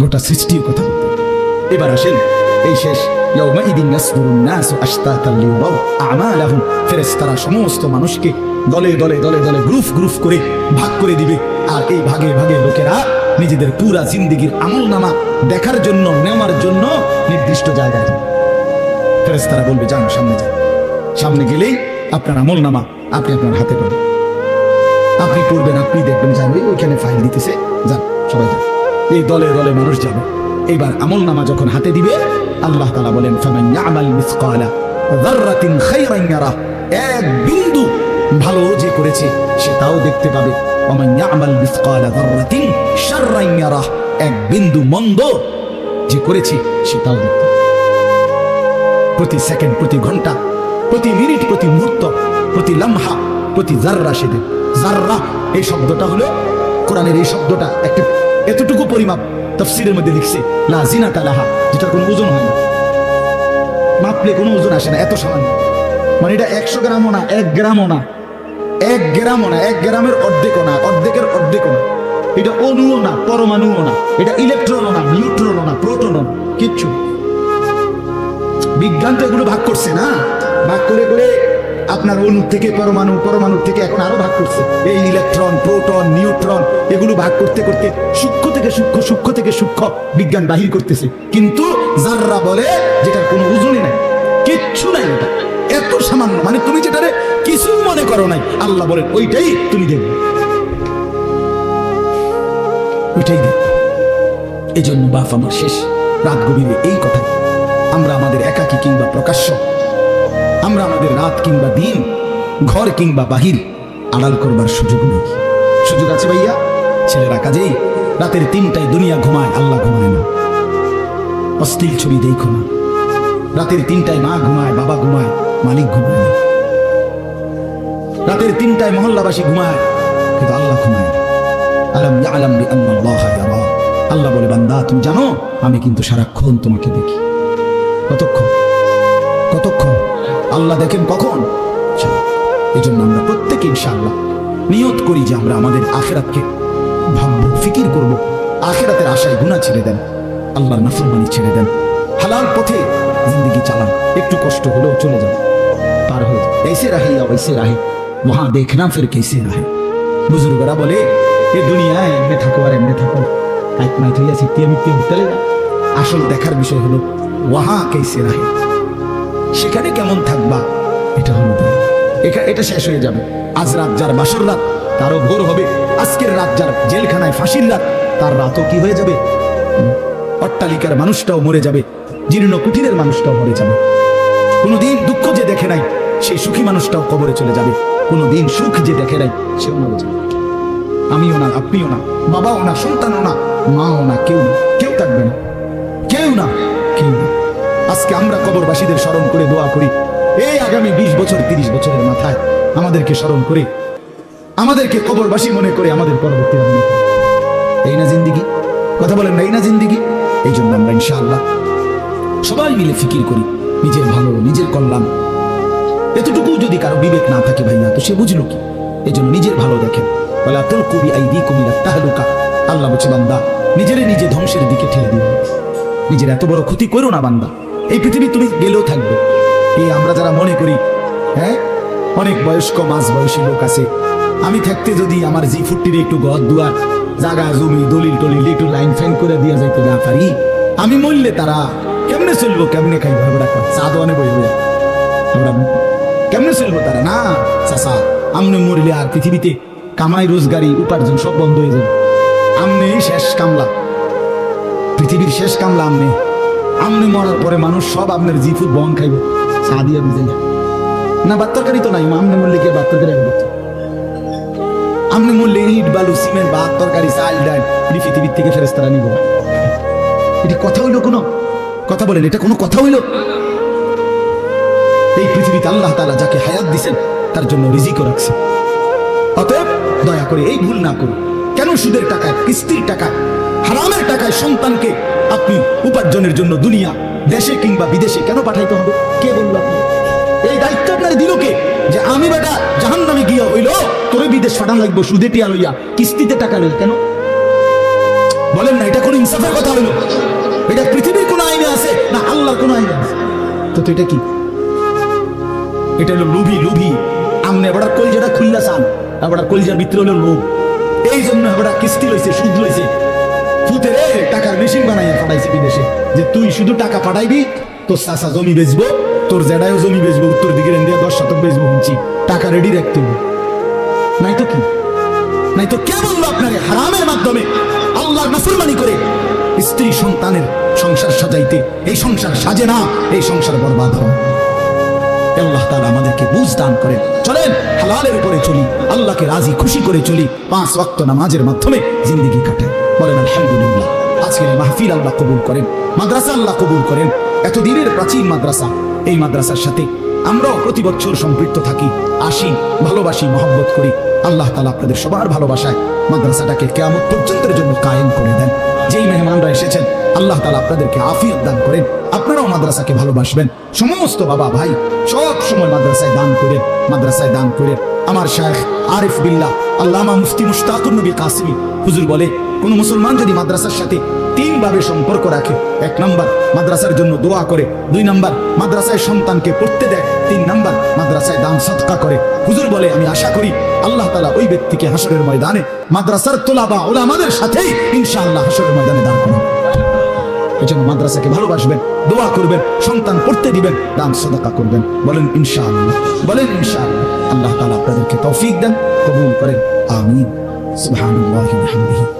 গোটা সৃষ্টির কথা বলতেন। এবার আসেন এই শেষ ফেরেশতারা সমস্ত মানুষকে দলে দলে দলে দলে গ্রুপ গ্রুপ করে ভাগ করে দিবে। আর এই ভাগে ভাগে লোকেরা নিজেদের পুরা জিন্দেগির আমলনামা দেখার জন্য নেওয়ার জন্য নির্দিষ্ট জায়গায় যাবে। ফেরেশতারা বলবে যান সামনে যান। সামনে গেলেই আপনার আমলনামা আপনি আপনার হাতে পাবেন, আপনি পড়বেন, আপনি দেখবেন, জানবেন ওইখানে ফাইল দিতেছে, যান সবাই যান। এই দলে দলে মানুষ যাবে। এইবার আমলনামা যখন হাতে দিবে আল্লাহ তাআলা বলেন ফামান ইয়ামাল মিসকালা যাররাতিন খায়রান ইয়ারা, এক বিন্দু ভালো যে করেছে সেটাও দেখতে পাবে। ওমান ইয়ামাল মিসকালা যাররাতিন শাররান ইয়ারা, এক বিন্দু মন্দ যে করেছে সেটাও দেখতে পাবে। প্রতি সেকেন্ড, প্রতি ঘন্টা, প্রতি মিনিট, প্রতি মুহূর্ত, প্রতি লম্হা, প্রতি জাররা সে দেবে। জাররা এই শব্দটা হলো কোরআনের এই শব্দটা একটা এতটুকু পরিমাপ তাফসীরের মধ্যে লিখছে লা জিনাতা লাহা, যেটার কোনো ওজন হয় না, মাপলে কোনো ওজন আসে না, এত সামান্য। মানে এটা 100 গ্রামও না, 1 গ্রামও না, 1 গ্রামও না, 1 গ্রামের অর্ধেকও না, অর্ধেকের অর্ধেকও না। এটা অণুও না, পরমাণুও না, এটা ইলেকট্রনও না, নিউট্রনও না, প্রোটনও না, কিচ্ছু। বিজ্ঞান তো এগুলো ভাগ করছে না, ভাগ করে করে আপনার অণু থেকে পরমাণু, পরমাণু থেকে এখন আরো ভাগ করছে। এই ইলেকট্রন, প্রোটন, নিউট্রন এগুলো ভাগ করতে করতে সূক্ষ্ম থেকে সূক্ষ্ম, সূক্ষ্ম থেকে সূক্ষ্ম বিজ্ঞান বাহির করতেছে। কিন্তু জাররা বলে যেটার কোনো ওজনই নাই, কিচ্ছু নাই, এটা এত সামান্য। মানে তুমি যেটারে কিছু মনে করো নাই, আল্লাহ বলেন ওইটাই তুমি দেখবে, ওইটাই দেখবে। এই জন্য বাপ আমার শেষ রাত গভীরে এই কথা, আমরা আমাদের একাকী কিংবা প্রকাশ্য, আমরা আমাদের রাত কিংবা দিন, ঘর কিংবা বাহির আড়াল করবার সুযোগ নেই। সুযোগ আছে ভাইয়া? ছেলেরা কাজেই রাতের 3টায় দুনিয়া ঘুমায়, আল্লাহ ঘুমায় না। অশ্লীল ছবি দেখো না। রাতের 3টায় মা ঘুমায়, বাবা ঘুমায়, মালিক ঘুমায় না। রাতের 3টায় মহল্লাবাসী ঘুমায়, কিন্তু আল্লাহ ঘুমায় না। আলাম ইয়ালাম বিআন্নাল্লাহা ইয়ারা, আল্লাহ বলে বান্দা তুমি জানো আমি কিন্তু সারাক্ষণ তোমাকে দেখি। কতক্ষণ? কতক্ষণ? আল্লাহ দেখেন কখন? এই জন্য আমরা প্রত্যেকে ইনশাআল্লাহ নিয়ত করি যে আমরা আমাদের আখিরাতকে ভাববো, ফিকির করব। আখিরাতের আশায় গুনাহ ছেড়ে দেন, আল্লাহর নাফরমানি ছেড়ে দেন, হালাল পথে জিন্দেগি চালান। একটু কষ্ট হলেও চলে যান, পার হয়ে যান। ऐसे रहे या वैसे रहे वहां देखना फिर कैसे रहे। বুজুর্গরা বলে এই দুনিয়ায় এমনি থাকো আর এমনি থাকো, এক মাইট হইয়া সিটিয়ে মিটিয়ে চলে যা। আসল দেখার বিষয় হলো ওয়াহা कैसे रहे, সেখানে কেমন থাকবা, এটা হলো এটা শেষ হয়ে যাবে। আজ রাত যার বাসর রাত তারও ভোর হবে, আজকের রাত যার জেলখানায় ফাঁসির রাত তার রাতও কি হয়ে যাবে। অট্টালিকার মানুষটাও মরে যাবে, জীর্ণ কুটিরের মানুষটাও মরে যাবে। কোনোদিন দুঃখ যে দেখে নাই সেই সুখী মানুষটাও কবরে চলে যাবে, কোনোদিন সুখ যে দেখে নাই সেও মরে যাবে। আমিও না, আপনিও না, বাবাও না, সন্তানও না, মাও না, কেউ না, কেউ থাকবে না, কেউ না, কেউ না। আজকে আমরা কবরবাসীদের স্মরণ করে দোয়া করি, এই আগামী 20 বছর 30 বছরের মাথায় আমাদেরকে স্মরণ করে, আমাদেরকে কবরবাসী মনে করে আমাদের পরবর্তী মনে করে। এই না জিন্দিগি? কথা বলেন না, এই না জিন্দিগি? এই জন্য আমরা ইনশাআল্লাহ সবাই মিলে ফিকির করি নিজের ভালো, নিজের কল্যাণ। এতটুকু যদি কারো বিবেক না থাকে ভাইয়া, তো সে বুঝলো কি? এই জন্য নিজের ভালো দেখেন। ওয়ালা তুলকু বিআইদিকুম ইলা তাহলুকা, আল্লাহ বলছে বান্দা নিজেরে নিজে ধ্বংসের দিকে ঠেলে দিও, নিজের এত বড় ক্ষতি করো না বান্দা। এই পৃথিবী তুমি গেলেও থাকবে। এই আমরা যারা মনে করি হ্যাঁ অনেক বয়স্ক মাঝ বয়সী লোক আছে, আমি থাকতে যদি আমার জি40 একটু ঘর দুয়ার জায়গা জমি দলিল টলিল একটু লাইন ফাইন করে দিয়ে যাইতে না পারি, আমি মরলে তারা কেমনে চলবো, কেমনে খাইবো, আমরা চা দোয়ানে বই হয়ে আমরা কেমনে চলবো তারা? না চাষা, আমনে মরলে আর পৃথিবীতে কামাই রোজগারি উপার্জন সব বন্ধ হয়ে যাবে। আমনে শেষ কামলা, পৃথিবীর শেষ কামলা আমনে। আমনে মরার পরে মানুষ সব আপনার জি ফুড বন খাইব, চা দিয়ে ভিজে না। ভাত তরকারি তো নাই, আমনে মরলে কে ভাত তরকারি হবে? আমনে মরলে ইট বালু সিমেন্ট ভাত তরকারি চাল ডাল পৃথিবীর থেকে ফেরেশতারা নিব। এটি কথা হইল? কোনো কথা বলেন, এটা কোনো কথা হইল? এই পৃথিবীতে আল্লাহ তাআলা যাকে হায়াত দিয়েছেন তার জন্য রিজিকও রাখছে। অতএব দয়া করে এই ভুল না করুন। কেন সুদের টাকায়, কিস্তির টাকায়, হারামের টাকায় সন্তানকে আপনি উপার্জনের জন্য দুনিয়া দেশে কিংবা বিদেশে কেন পাঠাইতে হবে? কে বলল আপনি? এই দায়িত্ব আপনার দিল কে? যে আমি বেটা জাহান্নামে গিয়া হইল তোরে বিদেশ পাঠান লাগবো সুদে টিয়া লইয়া, কিস্তিতে টাকা লইয়া কেন? বলেন না, এটা কোন ইনসাফের কথা হইল? তো এটা কি? এটা হলো লোভী। লোভী আমনে এবার কলজাটা খুললা চান, এবার কলজার ভিতরে হলো লোভ। এই জন্য এবার কিস্তি লইছে, সুদ লইছে, ফুতেরে টাকার মেশিন বানাইয়া পাঠাইছে বিদেশে, যে তুই শুধু টাকা পাঠাইবি, তোর চাচা জমি বেচবো, তোর জেডায়ও জমি বেচবো, উত্তর দিকে ইন্ডিয়া 10 শতক বেচবো, শুনছি টাকা রেডি রাখতে হবে। নাই তো কি? নাই তো কে বললো আপনাকে হারামের মাধ্যমে আল্লাহর নাফরমানি করে স্ত্রী সন্তানের সংসার সাজাইতে? এই সংসার সাজে না, এই সংসার বরবাদ হয়। আল্লাহ তাআলা আমাদেরকে বুঝ দান করেন। চলেন হালালের উপরে চলি, আল্লাহকে রাজি খুশি করে চলি, 5 ওয়াক্ত নামাজের মাধ্যমে জিন্দেগি কাটাই। বলেন আলহামদুলিল্লাহ। আজকের মাহফিল আল্লাহ কবুল করেন, মাদ্রাসা আল্লাহ কবুল করেন। এত দিনের প্রাচীন মাদ্রাসা, এই মাদ্রাসার সাথে আমরাও প্রতি বছর সম্পৃক্ত থাকি, আসি, ভালোবাসি, মহব্বত করি। আল্লাহ তাআলা আপনাদের সবার ভালোবাসায় মাদ্রাসাটাকে কিয়ামত পর্যন্তের জন্য কায়েম করে দেন। যেই মেহমানরা এসেছেন আল্লাহ তাআলা আপনাদেরকে আফিয়ত দান করেন, আপনারাও মাদ্রাসাকে ভালোবাসবেন। সমস্ত বাবা ভাই সব সময় মাদ্রাসায় দান করেন, মাদ্রাসায় দান করেন। আমার শাইখ আরিফ বিল্লাহ আল্লামা মুফতি মুশতাকুর নবী কাসিমি হুজুর বলে, কোন মুসলমান যদি মাদ্রাসার সাথে 3 ভাবে সম্পর্ক রাখে, 1 নাম্বার মাদ্রাসার জন্য দোয়া করে, 2 নাম্বার মাদ্রাসায় সন্তানকে পড়তে দেয়, 3 নাম্বার মাদ্রাসায় দান সদকা করে, হুজুর বলে আমি আশা করি আল্লাহ তাআলা ওই ব্যক্তিকে হাসরের ময়দানে মাদ্রাসার তোলাবা উলামাদের সাথেই ইনশাআল্লাহ হাসরের ময়দানে দান করবেন। এজন্য মাদ্রাসাকে ভালোবাসবেন, দোয়া করবেন, সন্তান পড়তে দিবেন, দান সদকা করবেন। বলেন ইনশাআল্লাহ, বলেন ইনশাআল্লাহ। আল্লাহ তাআলা আপনাদেরকে তৌফিক দেন, কবুল করেন। আমিন। সুবহানাল্লাহি ওয়া বিহামদিহি।